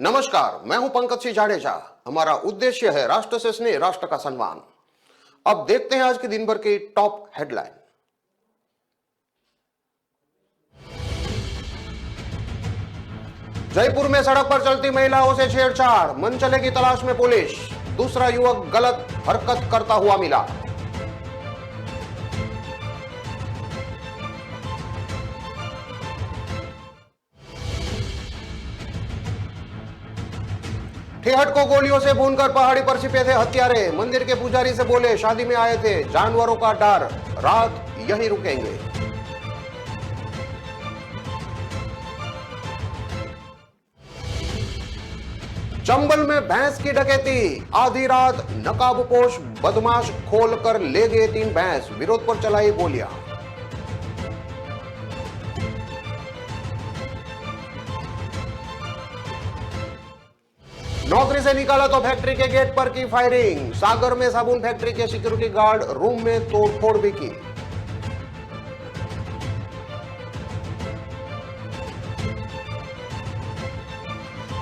नमस्कार, मैं हूं पंकज सिंह जाडेजा। हमारा उद्देश्य है राष्ट्र से स्नेह, राष्ट्र का सम्मान। अब देखते हैं आज के दिन भर की टॉप हेडलाइन। जयपुर में सड़क पर चलती महिलाओं से छेड़छाड़, मनचले की तलाश में पुलिस। दूसरा युवक गलत हरकत करता हुआ मिला। ठेहट को गोलियों से भूनकर पहाड़ी पर छिपे थे हत्यारे। मंदिर के पुजारी से बोले शादी में आए थे, जानवरों का डर, रात यहीं रुकेंगे। चंबल में भैंस की डकैती, आधी रात नकाबपोश बदमाश खोलकर ले गए 3 भैंस, विरोध पर चलाई गोलियां। नौकरी से निकाला तो फैक्ट्री के गेट पर की फायरिंग। सागर में साबुन फैक्ट्री के सिक्योरिटी गार्ड रूम में तोड़फोड़ भी की।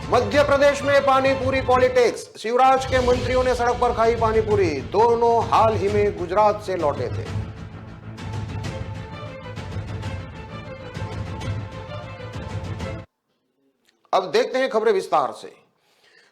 मध्य प्रदेश में पानीपुरी पॉलिटिक्स, शिवराज के मंत्रियों ने सड़क पर खाई पानीपुरी। दोनों हाल ही में गुजरात से लौटे थे। अब देखते हैं खबरें विस्तार से।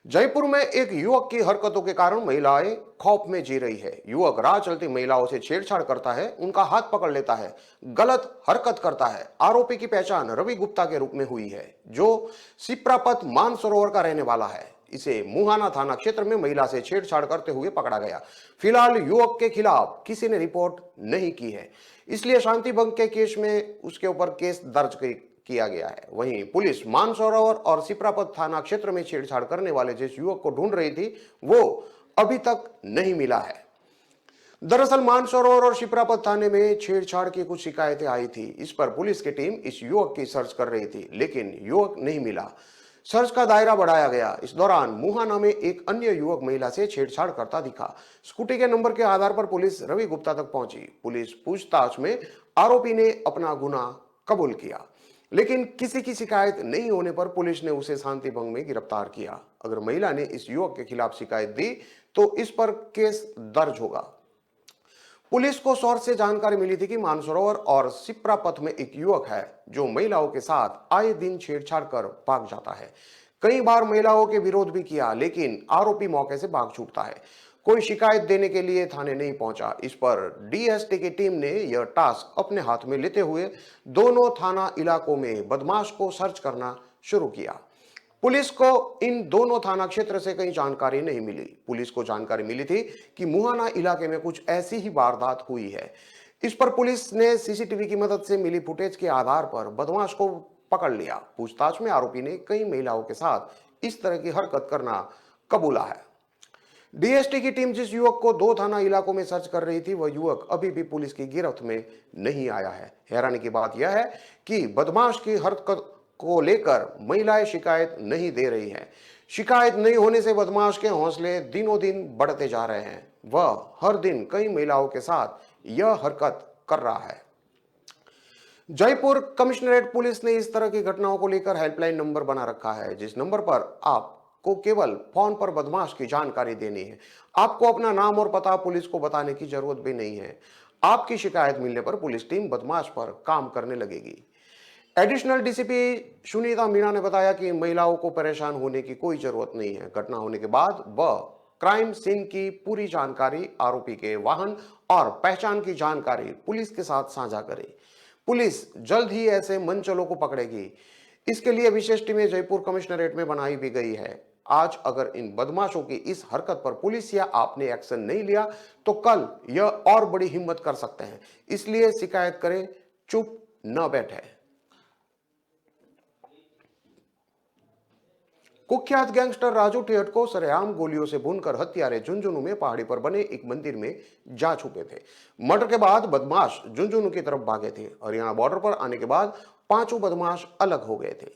जयपुर में एक युवक की हरकतों के कारण महिलाएं खौफ में जी रही है। युवक राह चलती महिलाओं से छेड़छाड़ करता है, उनका हाथ पकड़ लेता है, गलत हरकत करता है। आरोपी की पहचान रवि गुप्ता के रूप में हुई है, जो सिप्रापत मानसरोवर का रहने वाला है। इसे मुहाना थाना क्षेत्र में महिला से छेड़छाड़ करते हुए पकड़ा गया। फिलहाल युवक के खिलाफ किसी ने रिपोर्ट नहीं की है, इसलिए शांति भंग के केस में उसके ऊपर केस दर्ज किया गया है। वहीं पुलिस मानसरोवर और सिप्रापत थाना क्षेत्र में छेड़छाड़ करने वाले जिस युवक को ढूंढ रही थी, वो अभी तक नहीं मिला है। दरअसल मानसरोवर और सिप्रापत थाने में छेड़छाड़ की कुछ शिकायतें आई थी। इस पर पुलिस की टीम इस युवक की सर्च कर रही थी, लेकिन युवक नहीं मिला। सर्च का दायरा बढ़ाया गया। इस दौरान मुहाना में एक अन्य युवक महिला से छेड़छाड़ करता दिखा। स्कूटी के नंबर के आधार पर पुलिस रवि गुप्ता तक पहुंची। पुलिस पूछताछ में आरोपी ने अपना गुनाह कबूल किया, लेकिन किसी की शिकायत नहीं होने पर पुलिस ने उसे शांति भंग में गिरफ्तार किया। अगर महिला ने इस युवक के खिलाफ शिकायत दी तो इस पर केस दर्ज होगा। पुलिस को सोर्स से जानकारी मिली थी कि मानसरोवर और सिप्रापथ में एक युवक है जो महिलाओं के साथ आए दिन छेड़छाड़ कर भाग जाता है। कई बार महिलाओं के विरोध भी किया, लेकिन आरोपी मौके से भाग छूटता है। कोई शिकायत देने के लिए थाने नहीं पहुंचा। इस पर डीएसटी की टीम ने यह टास्क अपने हाथ में लेते हुए दोनों थाना इलाकों में बदमाश को सर्च करना शुरू किया। पुलिस को इन दोनों थाना क्षेत्र से कई जानकारी नहीं मिली। पुलिस को जानकारी मिली थी कि मुहाना इलाके में कुछ ऐसी ही वारदात हुई है। इस पर पुलिस ने सीसीटीवी की मदद से मिली फुटेज के आधार पर बदमाश को पकड़ लिया। पूछताछ में आरोपी ने कई महिलाओं के साथ इस तरह की हरकत करना कबूला है। डीएसटी की टीम जिस युवक को 2 थाना इलाकों में सर्च कर रही थी, वह युवक अभी भी पुलिस की गिरफ्त में नहीं आया है। हैरानी की बात यह है कि बदमाश की हरकत को लेकर महिलाएं शिकायत नहीं दे रही हैं। शिकायत नहीं होने से बदमाश के हौसले दिनों दिन बढ़ते जा रहे हैं। वह हर दिन कई महिलाओं के साथ यह हरकत कर रहा है। जयपुर कमिश्नरेट पुलिस ने इस तरह की घटनाओं को लेकर हेल्पलाइन नंबर बना रखा है, जिस नंबर पर आपको केवल फोन पर बदमाश की जानकारी देनी है। आपको अपना नाम और पता पुलिस को बताने की जरूरत भी नहीं है। आपकी शिकायत मिलने पर पुलिस टीम बदमाश पर काम करने लगेगी। एडिशनल डीसीपी सुनीता मीणा ने बताया कि महिलाओं को परेशान होने की कोई जरूरत नहीं है। घटना होने के बाद वह क्राइम सीन की पूरी जानकारी, आरोपी के वाहन और पहचान की जानकारी पुलिस के साथ साझा करे। पुलिस जल्द ही ऐसे मनचलों को पकड़ेगी। इसके लिए विशेष टीमें जयपुर कमिश्नरेट में बनाई भी गई है। आज अगर इन बदमाशों की इस हरकत पर पुलिस या आपने एक्शन नहीं लिया तो कल यह और बड़ी हिम्मत कर सकते हैं। इसलिए शिकायत करें, चुप न बैठे। कुख्यात गैंगस्टर राजू ठेहट को सरेआम गोलियों से भूनकर हत्यारे झुंझुनू में पहाड़ी पर बने एक मंदिर में जा छुपे थे। मर्डर के बाद बदमाश झुंझुनू की तरफ भागे थे। हरियाणा बॉर्डर पर आने के बाद 5 बदमाश अलग हो गए थे।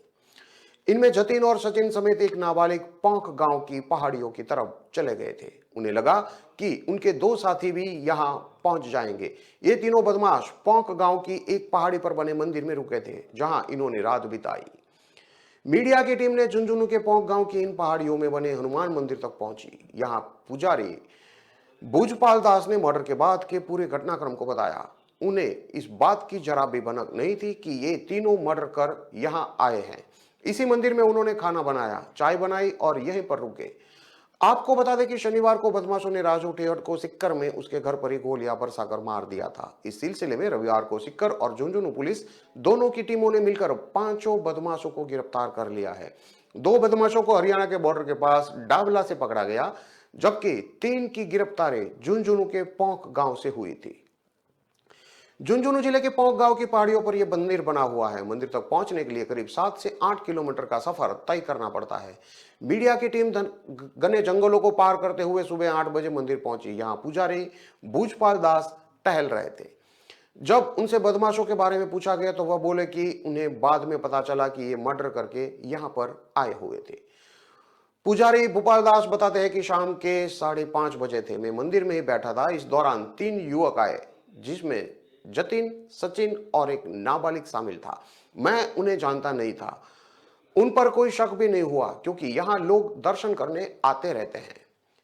इनमें जतिन और सचिन समेत एक नाबालिग पोंक गांव की पहाड़ियों की तरफ चले गए थे। उन्हें लगा कि उनके 2 साथी भी यहां पहुंच जाएंगे। ये तीनों बदमाश पोंक गांव की एक पहाड़ी पर बने मंदिर में रुके थे, जहां इन्होंने रात बिताई। मीडिया की टीम ने झुंझुनू के पोंक गांव की इन पहाड़ियों में बने हनुमान मंदिर तक पहुंची। यहां पुजारी भुजपाल दास ने मर्डर के बाद के पूरे घटनाक्रम को बताया। उन्हें इस बात की जरा भी भनक नहीं थी कि ये तीनों मर्डर कर यहां आए हैं। इसी मंदिर में उन्होंने खाना बनाया, चाय बनाई और यहीं पर रुके। आपको बता दें कि शनिवार को बदमाशों ने राजू टेहट को सिक्कर में उसके घर पर ही गोलियां बरसाकर मार दिया था। इस सिलसिले में रविवार को सिक्कर और झुंझुनू पुलिस दोनों की टीमों ने मिलकर पांचों बदमाशों को गिरफ्तार कर लिया है। दो बदमाशों को हरियाणा के बॉर्डर के पास डाबला से पकड़ा गया, जबकि तीन की गिरफ्तारी झुंझुनू के पोंक गांव से हुई थी। झुंझुनू जिले के पोंक गांव की पहाड़ियों पर यह मंदिर बना हुआ है। मंदिर तक पहुंचने के लिए करीब 7 से 8 किलोमीटर का सफर तय करना पड़ता है। मीडिया की टीम घने जंगलों को पार करते हुए सुबह 8 बजे मंदिर पहुंची। यहां पुजारी भुजपाल दास टहल रहे थे। जब उनसे बदमाशों के बारे में पूछा गया तो वह बोले कि उन्हें बाद में पता चला कि ये मर्डर करके यहां पर आए हुए थे। पुजारी भोपाल दास बताते हैं कि शाम के 5:30 बजे थे, मैं मंदिर में ही बैठा था। इस दौरान 3 युवक आए, जिसमें जतिन, सचिन और एक नाबालिग शामिल था। मैं उन्हें जानता नहीं था। उन पर कोई शक भी नहीं हुआ, क्योंकि यहाँ लोग दर्शन करने आते रहते हैं।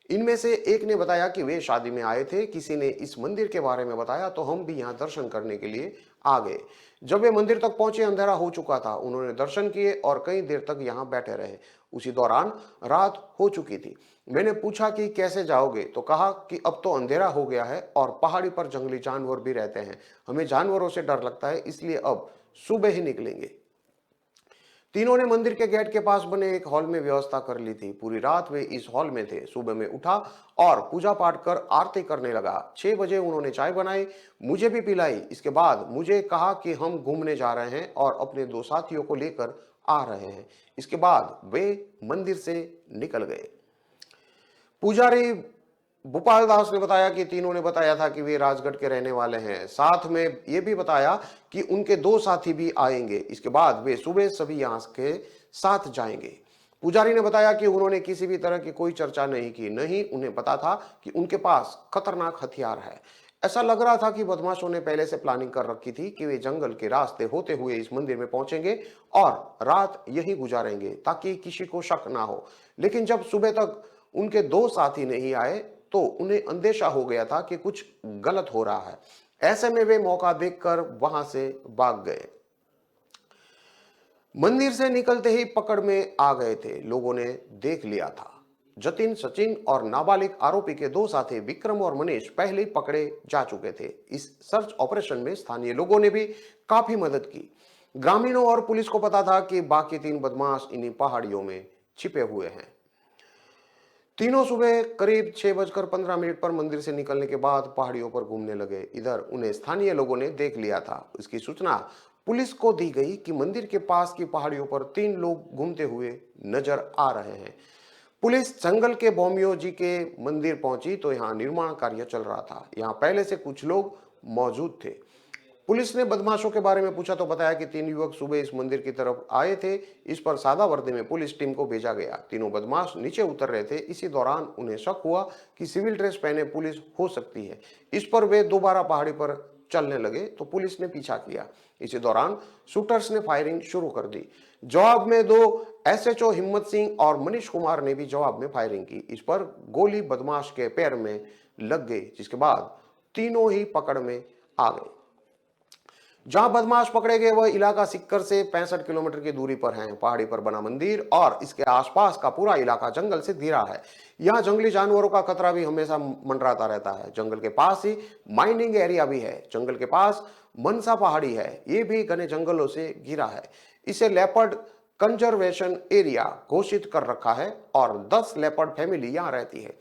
इनमें से एक ने बताया कि वे शादी में आए थे। किसी ने इस मंदिर के बारे में बताया तो हम भी यहाँ दर्शन करने के लिए आ गए। जब वे मंदिर तक पहुंचे, अंधेरा हो चुका था। उन्होंने दर्शन किए और कई देर तक यहाँ बैठे रहे। उसी दौरान रात हो चुकी थी। मैंने पूछा कि कैसे जाओगे, तो कहा कि अब तो अंधेरा हो गया है और पहाड़ी पर जंगली जानवर भी रहते हैं, हमें जानवरों से डर लगता है, इसलिए अब सुबह ही निकलेंगे। तीनों ने मंदिर के गेट के पास बने एक हॉल में व्यवस्था कर ली थी। पूरी रात वे इस हॉल में थे। सुबह में उठा और पूजा पाठ कर आरती करने लगा। 6 बजे उन्होंने चाय बनाई, मुझे भी पिलाई। इसके बाद मुझे कहा कि हम घूमने जा रहे हैं और अपने 2 साथियों को लेकर आ रहे हैं। इसके बाद वे मंदिर से निकल गए। पुजारी भोपाल दास ने बताया कि तीनों ने बताया था कि वे राजगढ़ के रहने वाले हैं। साथ में ये भी बताया कि उनके 2 साथी भी आएंगे। इसके बाद वे सुबह सभी यहाँ के साथ जाएंगे। पुजारी ने बताया कि उन्होंने किसी भी तरह की कोई चर्चा नहीं की, नहीं उन्हें पता था कि उनके पास खतरनाक हथियार है। ऐसा लग रहा था कि बदमाशों ने पहले से प्लानिंग कर रखी थी कि वे जंगल के रास्ते होते हुए इस मंदिर में पहुंचेंगे और रात यहीं गुजारेंगे, ताकि किसी को शक ना हो। लेकिन जब सुबह तक उनके 2 साथी नहीं आए तो उन्हें अंदेशा हो गया था कि कुछ गलत हो रहा है। ऐसे में वे मौका देखकर वहां से भाग गए। मंदिर से निकलते ही पकड़ में आ गए थे। लोगों ने देख लिया था। जतिन, सचिन और नाबालिग आरोपी के 2 साथी विक्रम और मनीष पहले ही पकड़े जा चुके थे। इस सर्च ऑपरेशन में स्थानीय लोगों ने भी काफी मदद की। ग्रामीणों और पुलिस को पता था कि बाकी 3 बदमाश इन्हीं पहाड़ियों में छिपे हुए हैं। तीनों सुबह करीब 6:15 पर मंदिर से निकलने के बाद पहाड़ियों पर घूमने लगे। इधर उन्हें स्थानीय लोगों ने देख लिया था। इसकी सूचना पुलिस को दी गई कि मंदिर के पास की पहाड़ियों पर 3 लोग घूमते हुए नजर आ रहे हैं। पुलिस जंगल के बोमियो जी के मंदिर पहुंची तो यहाँ निर्माण कार्य चल रहा था। यहाँ पहले से कुछ लोग मौजूद थे। पुलिस ने बदमाशों के बारे में पूछा तो बताया कि 3 युवक सुबह इस मंदिर की तरफ आए थे। इस पर सादा वर्दी में पुलिस टीम को भेजा गया। तीनों बदमाश नीचे उतर रहे थे। इसी दौरान उन्हें शक हुआ कि सिविल ड्रेस पहने पुलिस हो सकती है। इस पर वे दोबारा पहाड़ी पर चलने लगे तो पुलिस ने पीछा किया। इसी दौरान शूटर्स ने फायरिंग शुरू कर दी। जवाब में 2 एसएचओ हिम्मत सिंह और मनीष कुमार ने भी जवाब में फायरिंग की। इस पर गोली बदमाश के पैर में लग गई, जिसके बाद तीनों ही पकड़ में आ गए। जहां बदमाश पकड़े गए वह इलाका सिक्कर से 65 किलोमीटर की दूरी पर है। पहाड़ी पर बना मंदिर और इसके आसपास का पूरा इलाका जंगल से घिरा है। यहाँ जंगली जानवरों का खतरा भी हमेशा मंडराता रहता है। जंगल के पास ही माइनिंग एरिया भी है। जंगल के पास मनसा पहाड़ी है, ये भी घने जंगलों से घिरा है। इसे लेपर्ड कंजर्वेशन एरिया घोषित कर रखा है और 10 लेपर्ड फैमिली यहाँ रहती है।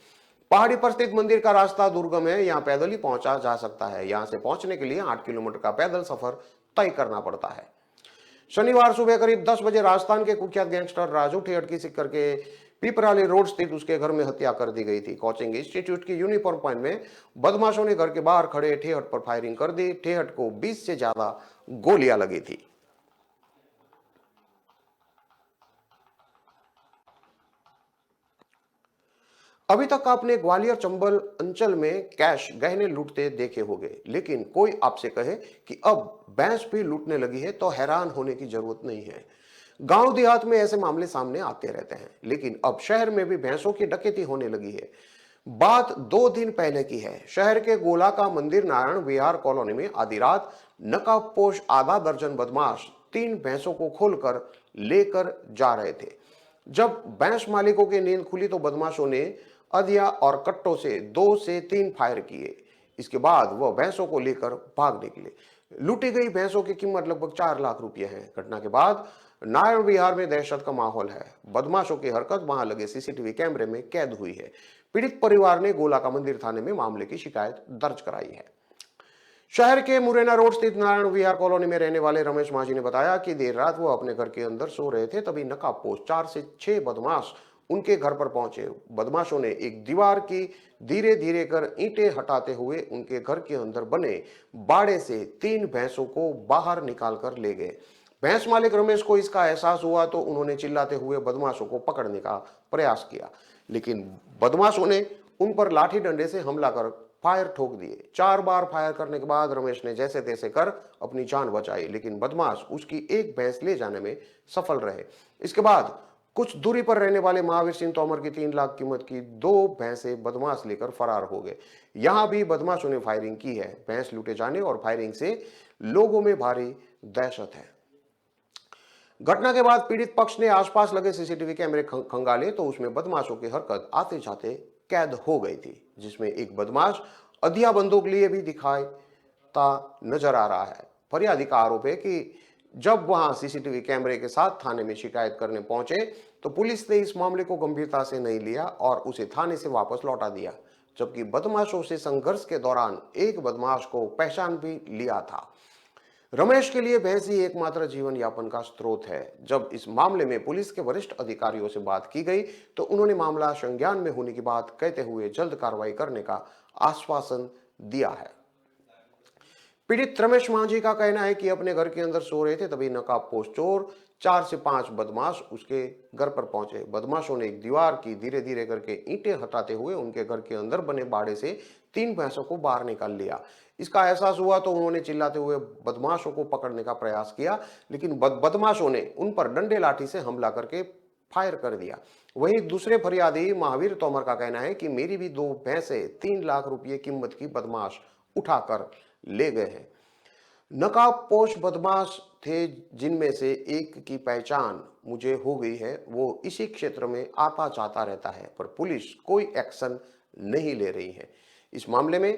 पहाड़ी पर स्थित मंदिर का रास्ता दुर्गम है। यहाँ पैदल ही पहुंचा जा सकता है। यहाँ से पहुंचने के लिए 8 किलोमीटर का पैदल सफर तय करना पड़ता है। शनिवार सुबह करीब 10 बजे राजस्थान के कुख्यात गैंगस्टर राजू ठेहट की सिक्कर के पिपराली रोड स्थित उसके घर में हत्या कर दी गई थी। कोचिंग इंस्टीट्यूट की यूनिफॉर्म पॉइंट में बदमाशों ने घर के बाहर खड़े ठेहट पर फायरिंग कर दी। ठेहट को 20 से ज्यादा गोलियां लगी थी। अभी तक आपने ग्वालियर चंबल अंचल में कैश गहने लूटते देखे होंगे, लेकिन कोई आपसे कहे कि अब भैंस भी लूटने लगी है तो हैरान होने की जरूरत नहीं है। गांव देहात में ऐसे मामले सामने आते रहते हैं, लेकिन अब शहर में भी भैंसों की डकैती होने लगी है। बात 2 दिन पहले की है। शहर के गोला का मंदिर नारायण विहार कॉलोनी में आधी रात नकाबपोश आधा दर्जन बदमाश 3 भैंसों को खोलकर लेकर जा रहे थे। जब भैंस मालिकों की नींद खुली तो बदमाशों ने अधिया और कट्टों से 2 से 3 फायर किए। इसके बाद वह भैंसों को लेकर भाग निकले। लूटी गई भैंसों की कीमत लगभग 4 लाख रुपए है। घटना के बाद नारायण विहार में दहशत का माहौल है। बदमाशों की हरकत वहां लगे सीसीटीवी कैमरे में कैद हुई है। पीड़ित परिवार ने गोला का मंदिर थाने में मामले की शिकायत दर्ज कराई है। शहर के मुरैना रोड स्थित नारायण विहार कॉलोनी में रहने वाले रमेश माझी ने बताया कि देर रात वो अपने घर के अंदर सो रहे थे, तभी नकाबपोश 4 से 6 बदमाश उनके घर पर पहुंचे। बदमाशों ने एक दीवार की धीरे धीरे कर ईंटें हटाते हुए उनके घर के अंदर बने बाड़े से 3 भैंसों को बाहर निकाल कर ले गए। भैंस मालिक रमेश को इसका एहसास हुआ तो उन्होंने चिल्लाते हुए बदमाशों को पकड़ने का प्रयास किया, लेकिन बदमाशों ने उन पर लाठी डंडे से हमला कर फायर ठोक दिए। 4 बार फायर करने के बाद रमेश ने जैसे तैसे कर अपनी जान बचाई, लेकिन बदमाश उसकी एक भैंस ले जाने में सफल रहे। इसके बाद कुछ दूरी पर रहने वाले महावीर सिंह तोमर की 3 लाख कीमत की 2 भैंसें बदमाश लेकर फरार हो गए। यहां भी बदमाशों ने फायरिंग की है। भैंस लूटे जाने और फायरिंग से लोगों में भारी दहशत है। घटना के बाद पीड़ित पक्ष ने आसपास लगे सीसीटीवी कैमरे खंगाले तो उसमें बदमाशों की हरकत आते जाते कैद हो गई थी, जिसमें एक बदमाश अधिया बंदूक लिए भी दिखाता नजर आ रहा है। फरियादी का आरोप है कि जब वहां सीसीटीवी कैमरे के साथ थाने में शिकायत करने पहुंचे तो पुलिस ने इस मामले को गंभीरता से नहीं लिया और उसे थाने से वापस लौटा दिया, जबकि बदमाशों से संघर्ष के दौरान एक बदमाश को पहचान भी लिया था। रमेश के लिए भैंस ही एकमात्र जीवन यापन का स्रोत है। जब इस मामले में पुलिस के वरिष्ठ अधिकारियों से बात की गई तो उन्होंने मामला संज्ञान में होने की बात कहते हुए जल्द कार्रवाई करने का आश्वासन दिया है। पीड़ित रमेश माझी का कहना है कि अपने घर के अंदर सो रहे थे, तभी नकाबपोश चोर 4 से 5 बदमाश उसके घर पर पहुंचे। बदमाशों ने एक दीवार की धीरे धीरे करके ईंटें हटाते हुए उनके घर के अंदर बने बाड़े से 3 भैंसों को बाहर निकाल लिया। इसका एहसास हुआ तो उन्होंने चिल्लाते हुए बदमाशों को पकड़ने का प्रयास किया, लेकिन बदमाशों ने उन पर डंडे लाठी से हमला करके फायर कर दिया। वहीं दूसरे फरियादी महावीर तोमर का कहना है कि मेरी भी 2 भैंसें 3 लाख रुपए कीमत की बदमाश उठाकर ले गए हैं। नकाबपोश बदमाश थे, जिनमें से एक की पहचान मुझे हो गई है। वो इसी क्षेत्र में आता जाता रहता है, पर पुलिस कोई एक्शन नहीं ले रही है। इस मामले में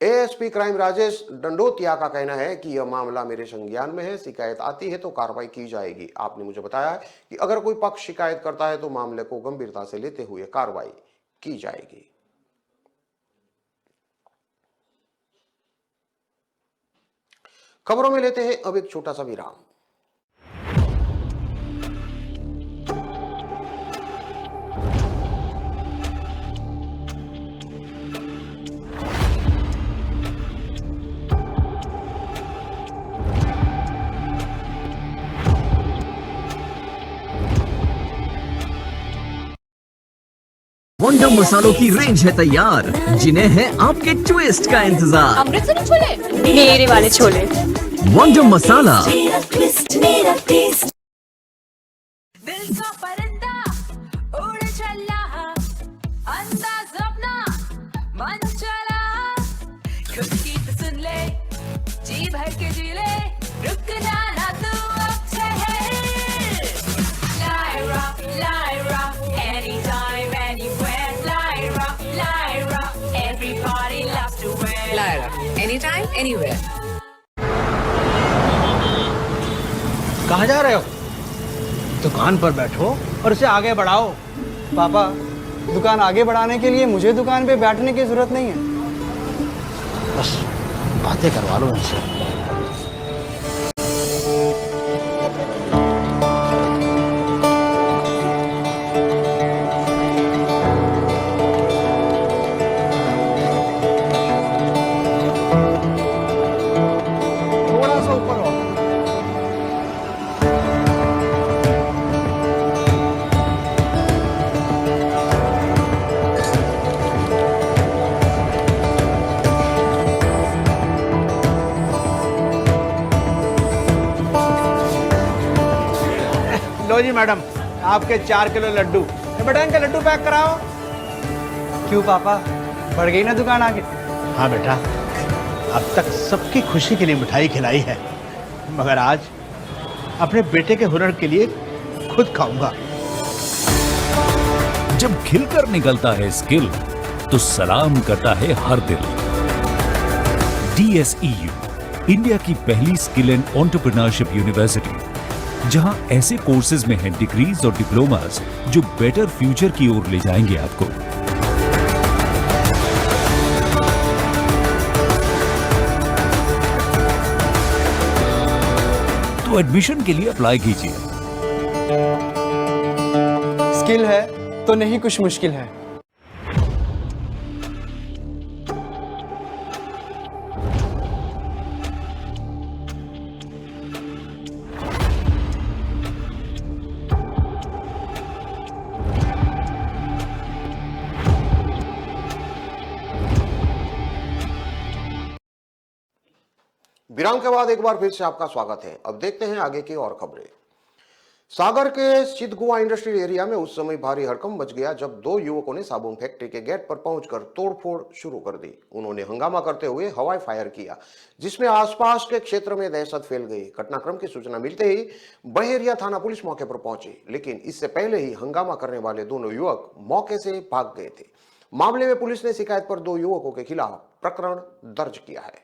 एएसपी क्राइम राजेश डंडोतिया का कहना है कि यह मामला मेरे संज्ञान में है, शिकायत आती है तो कार्रवाई की जाएगी। आपने मुझे बताया कि अगर कोई पक्ष शिकायत करता है तो मामले को गंभीरता से लेते हुए कार्रवाई की जाएगी। खबरों में लेते हैं अब एक छोटा सा विराम। वंडर मसालों की रेंज है तैयार, जिन्हें है आपके ट्विस्ट का इंतजार। अमृतसरी छोले, मेरे वाले छोले। वंडर मसाला। दिल का परिंदा उड़ चला, अंदाज अपना मन चला, खुद की तो सुन ले, जी भर के जी ले, रुक जाना तू अब ठहर। Lyra, anytime, anywhere. Lyra, everybody loves to wear. Lyra, anytime, anywhere. कहाँ जा रहे हो? दुकान पर बैठो और उसे आगे बढ़ाओ। पापा, दुकान आगे बढ़ाने के लिए मुझे दुकान पे बैठने की जरूरत नहीं है। बस बातें करवा लो उनसे। लो जी मैडम, आपके 4 किलो लड्डू। ये बेटा इनके लड्डू पैक कराओ। क्यों पापा, बढ़ गई ना दुकान आगे? हाँ बेटा, अब तक सबकी खुशी के लिए मिठाई खिलाई है, मगर आज अपने बेटे के हुनर के लिए खुद खाऊंगा। जब खिलकर निकलता है स्किल तो सलाम करता है हर दिल। DSEU, इंडिया की पहली स्किल एंड एंटरप्रेन्योरशिप यूनिवर्सिटी, जहां ऐसे कोर्सेज में हैं डिग्रीज और डिप्लोमास जो बेटर फ्यूचर की ओर ले जाएंगे आपको। तो एडमिशन के लिए अप्लाई कीजिए। स्किल है तो नहीं कुछ मुश्किल है। विराम के बाद एक बार फिर से आपका स्वागत है। अब देखते हैं आगे की और खबरें। सागर के सिद्धगुआ इंडस्ट्रियल एरिया में उस समय भारी हड़कंप मच गया जब दो युवकों ने साबुन फैक्ट्री के गेट पर पहुंचकर तोड़फोड़ शुरू कर दी। उन्होंने हंगामा करते हुए हवाई फायर किया, जिसमें आसपास के क्षेत्र में दहशत फैल गई। घटनाक्रम की सूचना मिलते ही बहेरिया थाना पुलिस मौके पर पहुंची, लेकिन इससे पहले ही हंगामा करने वाले दोनों युवक मौके से भाग गए थे। मामले में पुलिस ने शिकायत पर दो युवकों के खिलाफ प्रकरण दर्ज किया है।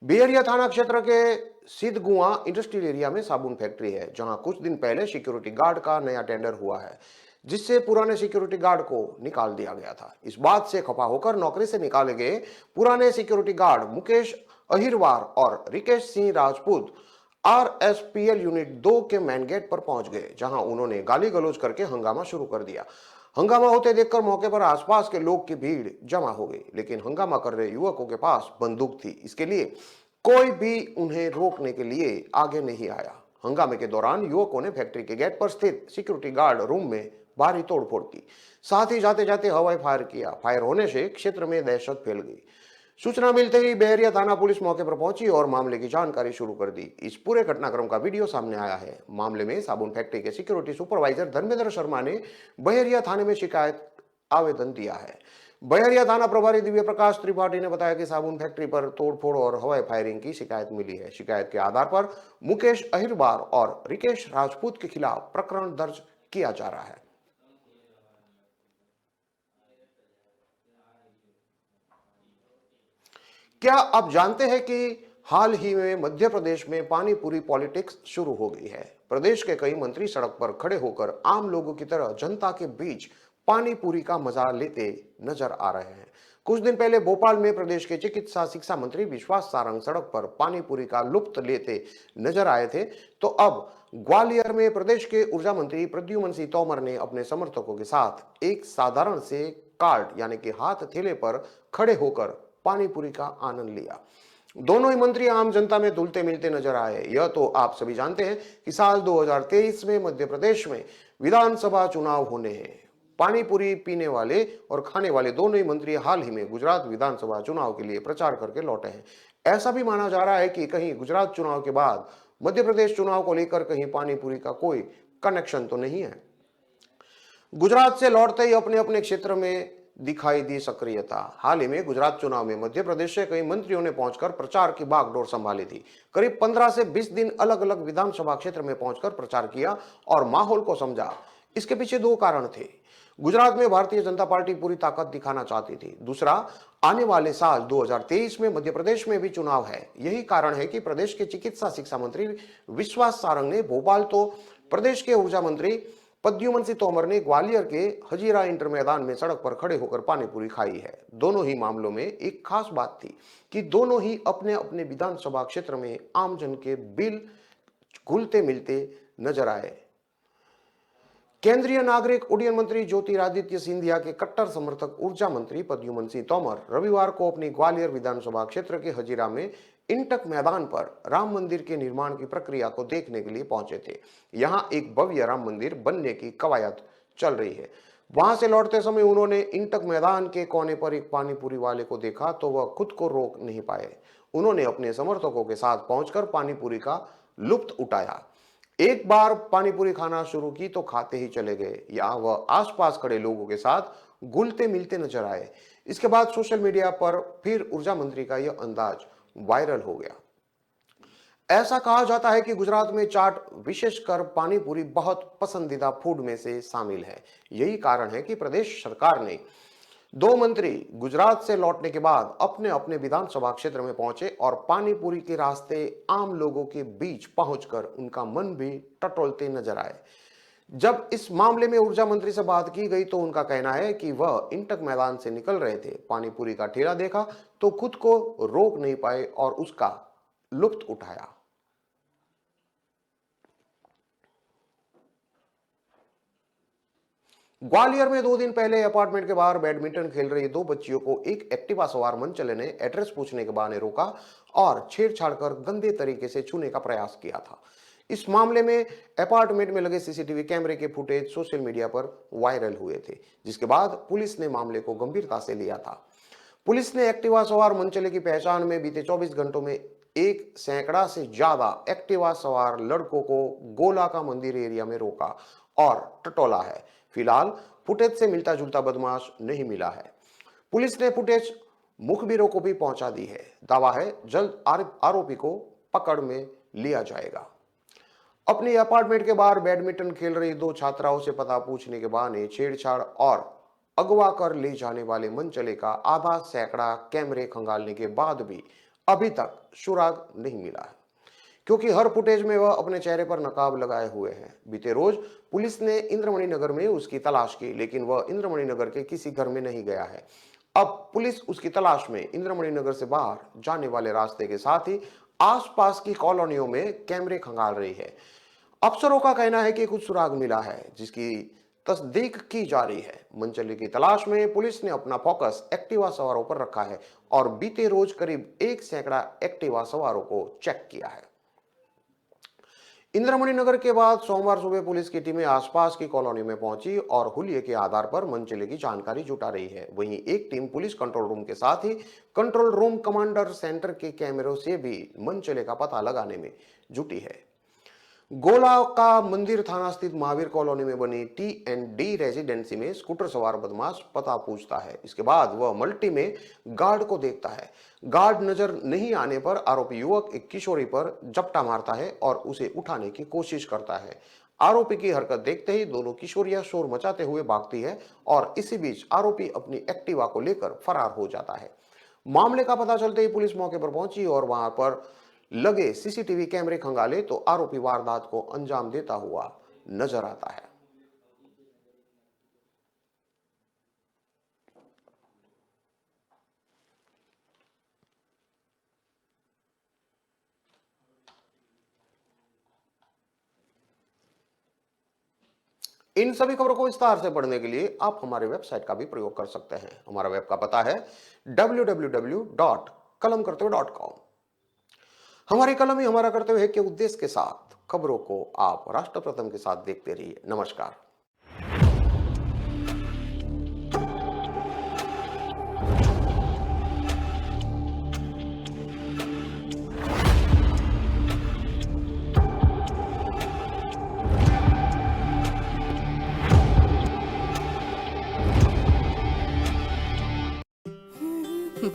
बेहरिया थाना क्षेत्र के सिद्धगुआ इंडस्ट्रियल एरिया में साबुन फैक्ट्री है, जहां कुछ दिन पहले सिक्योरिटी गार्ड का नया टेंडर हुआ है, जिससे पुराने सिक्योरिटी गार्ड को निकाल दिया गया था। इस बात से खफा होकर नौकरी से निकाले गए पुराने सिक्योरिटी गार्ड मुकेश अहिरवार और रिकेश सिंह राजपूत RSPL यूनिट 2 के मेन गेट पर पहुंच गए, जहां उन्होंने गाली गलौज करके हंगामा शुरू कर दिया। हंगामा होते देखकर मौके पर आसपास के लोग की भीड़ जमा हो गई, लेकिन हंगामा कर रहे युवकों के पास बंदूक थी। इसके लिए कोई भी उन्हें रोकने के लिए आगे नहीं आया। हंगामे के दौरान युवकों ने फैक्ट्री के गेट पर स्थित सिक्योरिटी गार्ड रूम में भारी तोड़फोड़ की, साथ ही जाते जाते हवाई फायर किया। फायर होने से क्षेत्र में दहशत फैल गई। सूचना मिलते ही बहेरिया थाना पुलिस मौके पर पहुंची और मामले की जानकारी शुरू कर दी। इस पूरे घटनाक्रम का वीडियो सामने आया है। मामले में साबुन फैक्ट्री के सिक्योरिटी सुपरवाइजर धर्मेंद्र शर्मा ने बहेरिया थाने में शिकायत आवेदन दिया है। बहेरिया थाना प्रभारी दिव्य प्रकाश त्रिपाठी ने बताया कि साबुन फैक्ट्री पर तोड़फोड़ और हवाई फायरिंग की शिकायत मिली है। शिकायत के आधार पर मुकेश अहिरवार और रिकेश राजपूत के खिलाफ प्रकरण दर्ज किया जा रहा है। क्या आप जानते हैं कि हाल ही में मध्य प्रदेश में पानी पूरी पॉलिटिक्स शुरू हो गई है। प्रदेश के कई मंत्री सड़क पर खड़े होकर आम लोगों की तरह जनता के बीच पानी पूरी का मजा लेते नजर आ रहे हैं। कुछ दिन पहले भोपाल में प्रदेश के चिकित्सा शिक्षा मंत्री विश्वास सारंग सड़क पर पानी पूरी का लुत्फ लेते नजर आए थे, तो अब ग्वालियर में प्रदेश के ऊर्जा मंत्री प्रद्युमन सिंह तोमर ने अपने समर्थकों के साथ एक साधारण से कार्ड यानी कि हाथ थैले पर खड़े होकर पानी पूरी का आनंद लिया। दोनों ही मंत्री आम जनता में धुलते मिलते नजर आए। यह तो आप सभी जानते हैं कि साल 2023 में मध्य प्रदेश में विधानसभा चुनाव होने हैं। पानी पूरी पीने वाले और खाने वाले दोनों ही मंत्री हाल ही में गुजरात विधानसभा चुनाव के लिए प्रचार करके लौटे हैं। ऐसा भी माना जा रहा है कि कहीं गुजरात चुनाव के बाद मध्य प्रदेश चुनाव को लेकर कहीं पानी पूरी का कोई कनेक्शन तो नहीं है। गुजरात से लौटते ही अपने अपने क्षेत्र में दिखाई दी सक्रियता। हाल ही में गुजरात चुनाव में मध्य प्रदेश से कई मंत्रियों ने पहुंचकर प्रचार की बागडोर संभाली थी। करीब 15 से 20 दिन अलग अलग विधानसभा क्षेत्र में पहुंचकर प्रचार किया और माहौल को समझा। इसके पीछे दो कारण थे। गुजरात में भारतीय जनता पार्टी पूरी ताकत दिखाना चाहती थी। दूसरा, आने वाले साल 2023 में मध्य प्रदेश में भी चुनाव है। यही कारण है कि प्रदेश के चिकित्सा शिक्षा मंत्री विश्वास सारंग ने भोपाल तो प्रदेश के ऊर्जा मंत्री प्रद्युमन सिंह तोमर ने ग्वालियर के हजीरा इंटर मैदान में सड़क पर खड़े होकर पानी पूरी खाई है। दोनों ही मामलों में एक खास बात थी कि दोनों ही अपने अपने विधानसभा क्षेत्र में आमजन के बिल घुलते मिलते नजर आए। केंद्रीय नागरिक उड्डयन मंत्री ज्योतिरादित्य सिंधिया के कट्टर समर्थक ऊर्जा मंत्री प्रद्युमन सिंह तोमर रविवार को अपनी ग्वालियर विधानसभा क्षेत्र के हजीरा में इंटक मैदान पर राम मंदिर के निर्माण की प्रक्रिया को देखने के लिए पहुंचे थे। यहां एक भव्य राम मंदिर बनने की कवायद चल रही है। वहां से लौटते समय उन्होंने इंटक मैदान के कोने पर एक पानी पूरी वाले को देखा तो वह खुद को रोक नहीं पाए। उन्होंने अपने समर्थकों के साथ पहुंचकर पानी पूरी का लुत्फ उठाया। एक बार पानीपुरी खाना शुरू की तो खाते ही चले गए या वह आसपास खड़े लोगों के साथ घुलते मिलते नजर आए। इसके बाद सोशल मीडिया पर फिर ऊर्जा मंत्री का यह अंदाज वायरल हो गया। ऐसा कहा जाता है कि गुजरात में चाट विशेषकर पानीपुरी बहुत पसंदीदा फूड में से शामिल है। यही कारण है कि प्रदेश सरकार ने 2 मंत्री गुजरात से लौटने के बाद अपने अपने विधानसभा क्षेत्र में पहुंचे और पानीपुरी के रास्ते आम लोगों के बीच पहुंचकर उनका मन भी टटोलते नजर आए। जब इस मामले में ऊर्जा मंत्री से बात की गई तो उनका कहना है कि वह इंटक मैदान से निकल रहे थे, पानीपुरी का ठेला देखा तो खुद को रोक नहीं पाए और उसका लुत्फ उठाया। ग्वालियर में 2 दिन पहले अपार्टमेंट के बाहर बैडमिंटन खेल रही 2 बच्चियों को एक एक्टिवा सवार मनचले ने एड्रेस पूछने के बहाने रोका और छेड़छाड़ कर गंदे तरीके से छूने का प्रयास किया था। इस मामले में अपार्टमेंट में लगे सीसीटीवी कैमरे के फुटेज सोशल मीडिया पर वायरल हुए थे, जिसके बाद पुलिस ने मामले को गंभीरता से लिया था। पुलिस ने एक्टिवा सवार मनचले की पहचान में बीते 24 घंटों में 1 सैकड़ा से ज्यादा एक्टिवा सवार लड़कों को गोला का मंदिर एरिया में रोका और टटोला है। फिलहाल फुटेज से मिलता जुलता बदमाश नहीं मिला है। पुलिस ने फुटेज मुखबिरों को भी पहुंचा दी है। दावा है जल्द आरोपी को पकड़ में लिया जाएगा। अपने अपार्टमेंट के बाहर बैडमिंटन खेल रही 2 छात्राओं से पता पूछने के बहाने छेड़छाड़ और अगवा कर ले जाने वाले मनचले का आधा सैकड़ा कैमरे खंगालने के बाद भी अभी तक सुराग नहीं मिला है, क्योंकि हर फुटेज में वह अपने चेहरे पर नकाब लगाए हुए हैं। बीते रोज पुलिस ने इंद्रमणि नगर में उसकी तलाश की, लेकिन वह इंद्रमणि नगर के किसी घर में नहीं गया है। अब पुलिस उसकी तलाश में इंद्रमणि नगर से बाहर जाने वाले रास्ते के साथ ही आसपास की कॉलोनियों में कैमरे खंगाल रही है। अफसरों का कहना है कि कुछ सुराग मिला है, जिसकी तस्दीक की जा रही है। मनचले की तलाश में पुलिस ने अपना फोकस एक्टिवा सवारों पर रखा है और बीते रोज करीब 1 सैकड़ा एक्टिवा सवारों को चेक किया है। इंद्रमणि नगर के बाद सोमवार सुबह पुलिस की टीमें आसपास की कॉलोनी में पहुंची और हुलिये के आधार पर मनचले की जानकारी जुटा रही है। वहीं एक टीम पुलिस कंट्रोल रूम के साथ ही कंट्रोल रूम कमांडर सेंटर के कैमरों से भी मनचले का पता लगाने में जुटी है। गोला का मंदिर थाना स्थित महावीर कॉलोनी में बनी T&D रेजिडेंसी में स्कूटर सवार बदमाश पता पूछता है। इसके बाद वह मल्टी में गार्ड को देखता है। गार्ड नजर नहीं आने पर आरोपी युवक एक किशोरी पर झपटा मारता है और उसे उठाने की कोशिश करता है। आरोपी की हरकत देखते ही दोनों किशोरियां शोर मचाते हुए भागती है और इसी बीच आरोपी अपनी एक्टिवा को लेकर फरार हो जाता है। मामले का पता चलते ही पुलिस मौके पर पहुंची और वहां पर लगे सीसीटीवी कैमरे खंगाले तो आरोपी वारदात को अंजाम देता हुआ नजर आता है। इन सभी खबरों को विस्तार से पढ़ने के लिए आप हमारे वेबसाइट का भी प्रयोग कर सकते हैं। हमारा वेब का पता है www.kalamkartavya.com। हमारी कलम ही हमारा कर्तव्य है के उद्देश्य के साथ खबरों को आप राष्ट्र प्रथम के साथ देखते रहिए। नमस्कार।